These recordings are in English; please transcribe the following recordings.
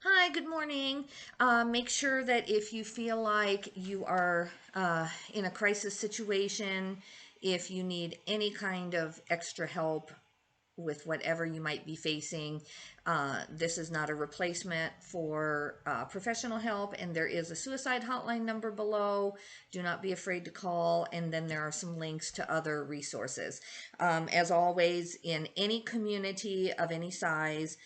Hi, good morning. Make sure that if you feel like you are in a crisis situation, if you need any kind of extra help with whatever you might be facing, this is not a replacement for professional help, and there is a suicide hotline number below. Do not be afraid to call, and then there are some links to other resources. As always, in any community of any size,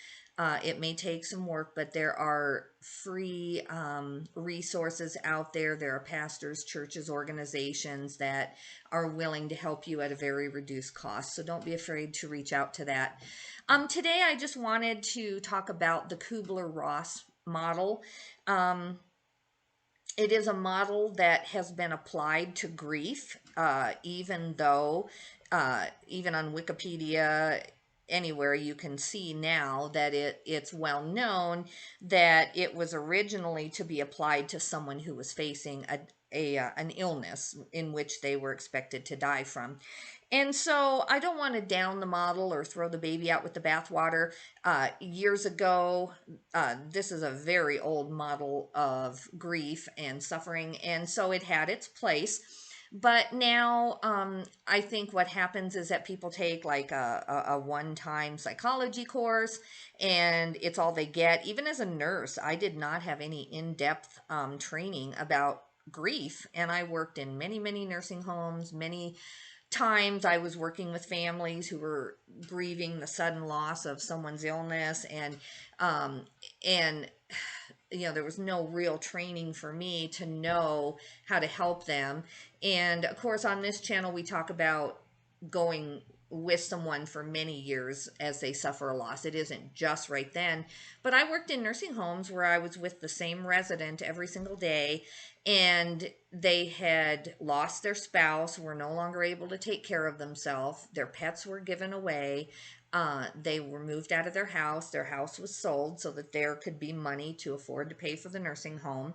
it may take some work, but there are free resources out there. There are pastors, churches, organizations that are willing to help you at a very reduced cost. So don't be afraid to reach out to that. Today, I just wanted to talk about the Kubler Ross model. Um, it is a model that has been applied to grief, even though, even on Wikipedia, anywhere you can see now that it's well known that it was originally to be applied to someone who was facing an illness in which they were expected to die from. And so I don't want to down the model or throw the baby out with the bathwater. Years ago, this is a very old model of grief and suffering, and so it had its place. But now, I think what happens is that people take like a one-time psychology course, and it's all they get. Even as a nurse, I did not have any in-depth training about grief, and I worked in many, many nursing homes, many times I was working with families who were grieving the sudden loss of someone's illness, um and there was no real training for me to know how to help them. And of course, on this channel we talk about going with someone for many years as they suffer a loss. It isn't just right then. But I worked in nursing homes where I was with the same resident every single day, and they had lost their spouse, were no longer able to take care of themselves. Their pets were given away. They were moved out of their house. Their house was sold so that there could be money to afford to pay for the nursing home.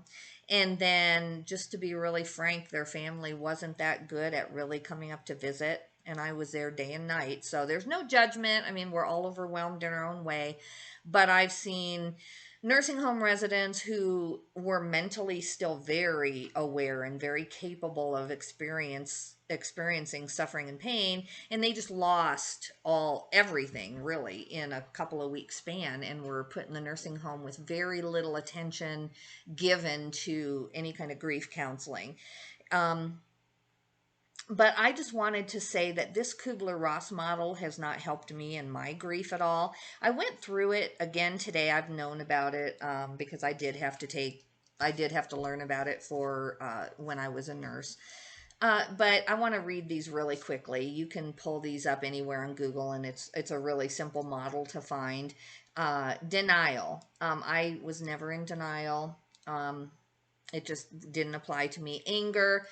And then, just to be really frank, their family wasn't that good at really coming up to visit. And I was there day and night. So there's no judgment. I mean, we're all overwhelmed in our own way. But I've seen nursing home residents who were mentally still very aware and very capable of experiencing suffering and pain, and they just lost everything really in a couple of weeks span and were put in the nursing home with very little attention given to any kind of grief counseling. um, but I just wanted to say that this Kubler Ross model has not helped me in my grief at all. I went through it again today. I've known about it because I did have to learn about it for when I was a nurse. But I want to read these really quickly. You can pull these up anywhere on Google, and it's a really simple model to find. Denial. I was never in denial. It just didn't apply to me. Anger,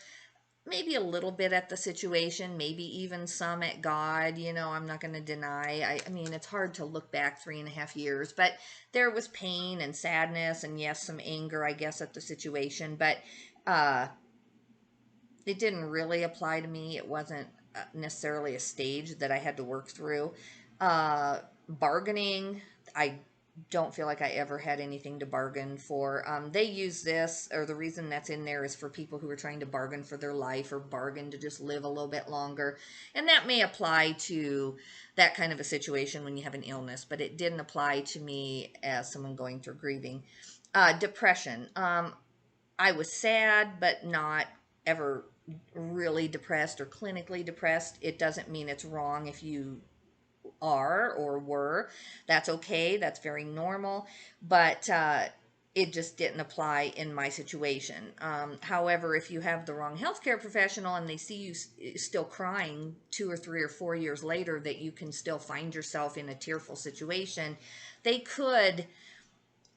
maybe a little bit at the situation, maybe even some at God. I'm not going to deny. I mean, it's hard to look back 3.5 years, but there was pain and sadness, and yes, some anger, I guess, at the situation. But uh, it didn't really apply to me. It wasn't necessarily a stage that I had to work through. Bargaining, I don't feel like I ever had anything to bargain for. They use this, or the reason that's in there is for people who are trying to bargain for their life or bargain to just live a little bit longer. And that may apply to that kind of a situation when you have an illness, but it didn't apply to me as someone going through grieving. Depression. I was sad, but not ever really depressed or clinically depressed. It doesn't mean it's wrong if you are or were. That's okay. That's very normal. But it just didn't apply in my situation. However, if you have the wrong healthcare professional and they see you still crying 2 or 3 or 4 years later, that you can still find yourself in a tearful situation, they could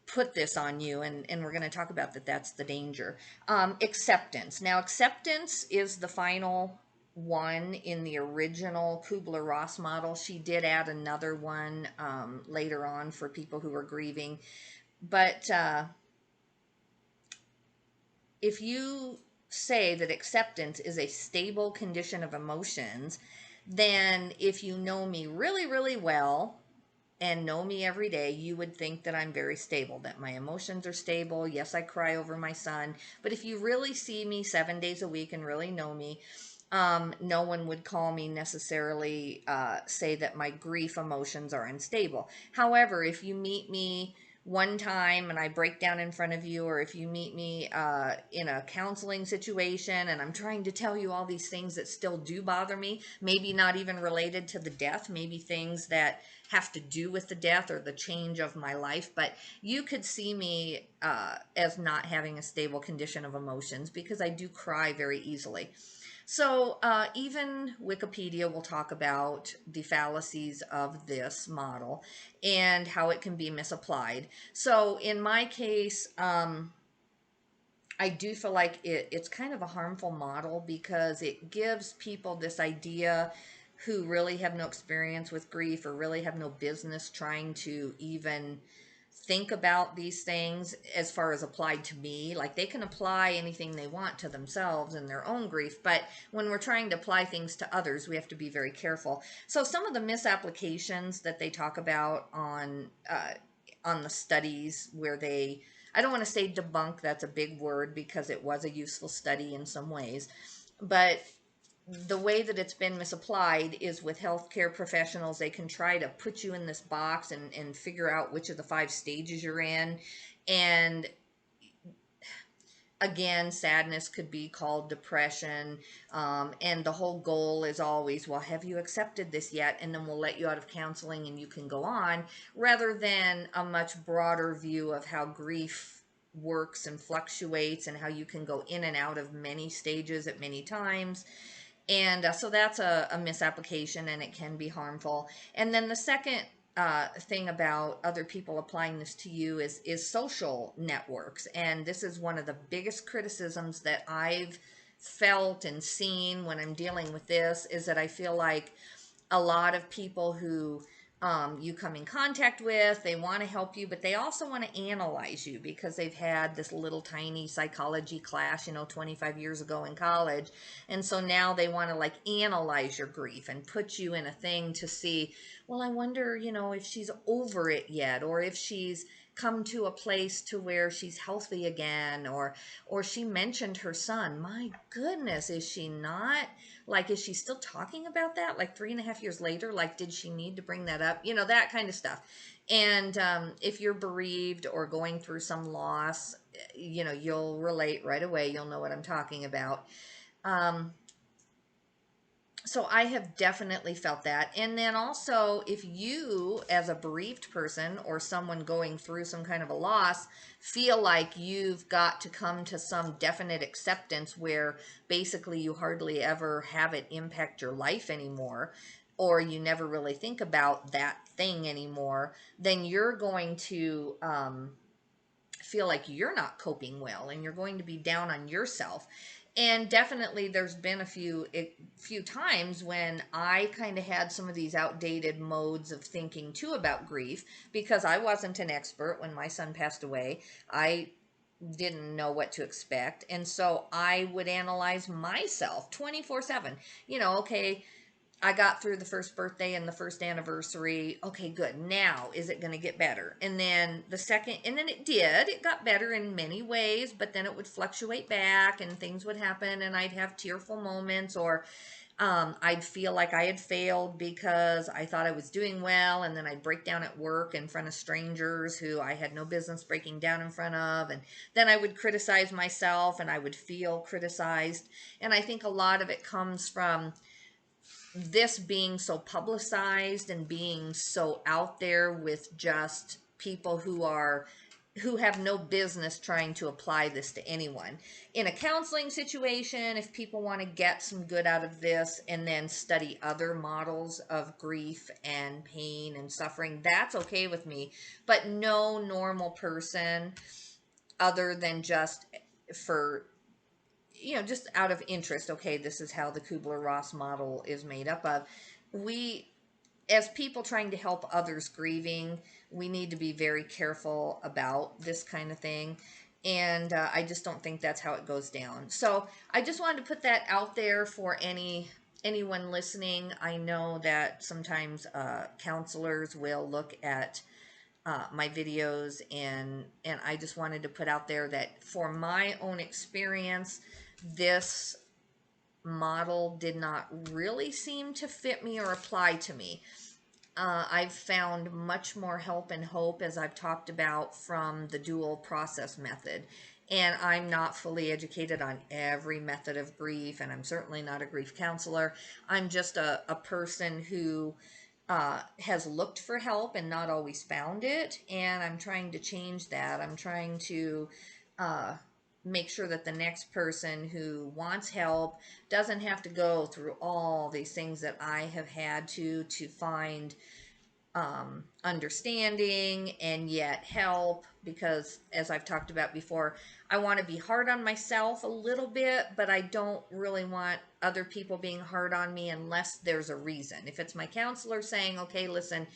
put this on you, and we're going to talk about that. That's the danger. Acceptance. Now, acceptance is the final one in the original Kubler Ross model. She did add another one later on for people who are grieving. But if you say that acceptance is a stable condition of emotions, then if you know me really, really well, and know me every day, you would think that I'm very stable, that my emotions are stable. Yes, I cry over my son. But if you really see me 7 days a week and really know me, no one would call me necessarily say that my grief emotions are unstable. However, if you meet me one time and I break down in front of you, or if you meet me in a counseling situation and I'm trying to tell you all these things that still do bother me, maybe not even related to the death, maybe things that have to do with the death or the change of my life, but you could see me as not having a stable condition of emotions because I do cry very easily. So even Wikipedia will talk about the fallacies of this model and how it can be misapplied. So in my case, I do feel like it's kind of a harmful model because it gives people this idea who really have no experience with grief or really have no business trying to even think about these things as far as applied to me. Like they can apply anything they want to themselves and their own grief, but when we're trying to apply things to others, we have to be very careful. So some of the misapplications that they talk about on the studies where they, I don't want to say debunk, that's a big word because it was a useful study in some ways, but the way that it's been misapplied is with healthcare professionals. They can try to put you in this box and figure out which of the 5 stages you're in. And again, sadness could be called depression. And the whole goal is always, well, have you accepted this yet? And then we'll let you out of counseling and you can go on, rather than a much broader view of how grief works and fluctuates and how you can go in and out of many stages at many times. And so that's a misapplication and it can be harmful. And then the second thing about other people applying this to you is social networks. And this is one of the biggest criticisms that I've felt and seen when I'm dealing with this, is that I feel like a lot of people who you come in contact with, they want to help you, but they also want to analyze you because they've had this little tiny psychology class, 25 years ago in college. And so now they want to like analyze your grief and put you in a thing to see, well, I wonder, if she's over it yet, or if she's come to a place to where she's healthy again, or she mentioned her son. My goodness, is she not? Like, is she still talking about that like 3.5 years later? Like, did she need to bring that up? That kind of stuff. And if you're bereaved or going through some loss, you'll relate right away. You'll know what I'm talking about. So I have definitely felt that. And then also, if you, as a bereaved person or someone going through some kind of a loss, feel like you've got to come to some definite acceptance where basically you hardly ever have it impact your life anymore, or you never really think about that thing anymore, then you're going to feel like you're not coping well and you're going to be down on yourself. And definitely there's been a few times when I kind of had some of these outdated modes of thinking too about grief, because I wasn't an expert when my son passed away. I didn't know what to expect, and so I would analyze myself 24/7. Okay, I got through the first birthday and the first anniversary. Okay, good. Now, is it going to get better? And then the second, and then it did. It got better in many ways, but then it would fluctuate back and things would happen and I'd have tearful moments, or I'd feel like I had failed because I thought I was doing well, and then I'd break down at work in front of strangers who I had no business breaking down in front of, and then I would criticize myself and I would feel criticized. And I think a lot of it comes from this being so publicized and being so out there with just people who have no business trying to apply this to anyone. In a counseling situation, if people want to get some good out of this and then study other models of grief and pain and suffering, that's okay with me. But no normal person, other than just for just out of interest, okay, this is how the Kubler Ross model is made up of. We, as people trying to help others grieving, we need to be very careful about this kind of thing. And I just don't think that's how it goes down. So I just wanted to put that out there for any anyone listening, I know that sometimes counselors will look at my videos, and I just wanted to put out there that for my own experience, this model did not really seem to fit me or apply to me. I've found much more help and hope, as I've talked about, from the dual process method. And I'm not fully educated on every method of grief, and I'm certainly not a grief counselor. I'm just a person who has looked for help and not always found it. And I'm trying to change that. I'm trying to uh, make sure that the next person who wants help doesn't have to go through all these things that I have had to find understanding and yet help, because as I've talked about before, I want to be hard on myself a little bit, but I don't really want other people being hard on me unless there's a reason. If it's my counselor saying, okay, listen,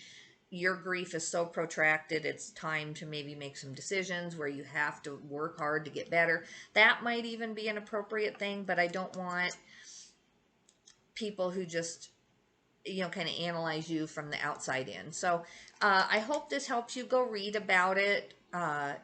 your grief is so protracted, it's time to maybe make some decisions where you have to work hard to get better, that might even be an appropriate thing. But I don't want people who just, kind of analyze you from the outside in. So I hope this helps you. Go read about it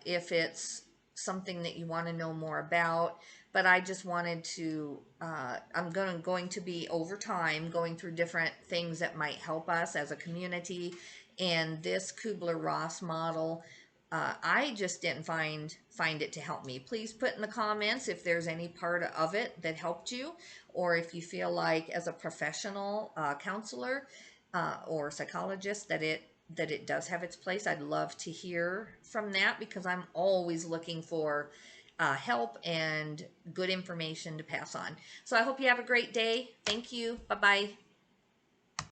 if it's something that you want to know more about. But I just wanted to, I'm going to be over time going through different things that might help us as a community. And this Kubler Ross model, I just didn't find it to help me. Please put in the comments if there's any part of it that helped you, or if you feel like as a professional counselor or psychologist that it does have its place. I'd love to hear from that, because I'm always looking for help and good information to pass on. So I hope you have a great day. Thank you. Bye bye.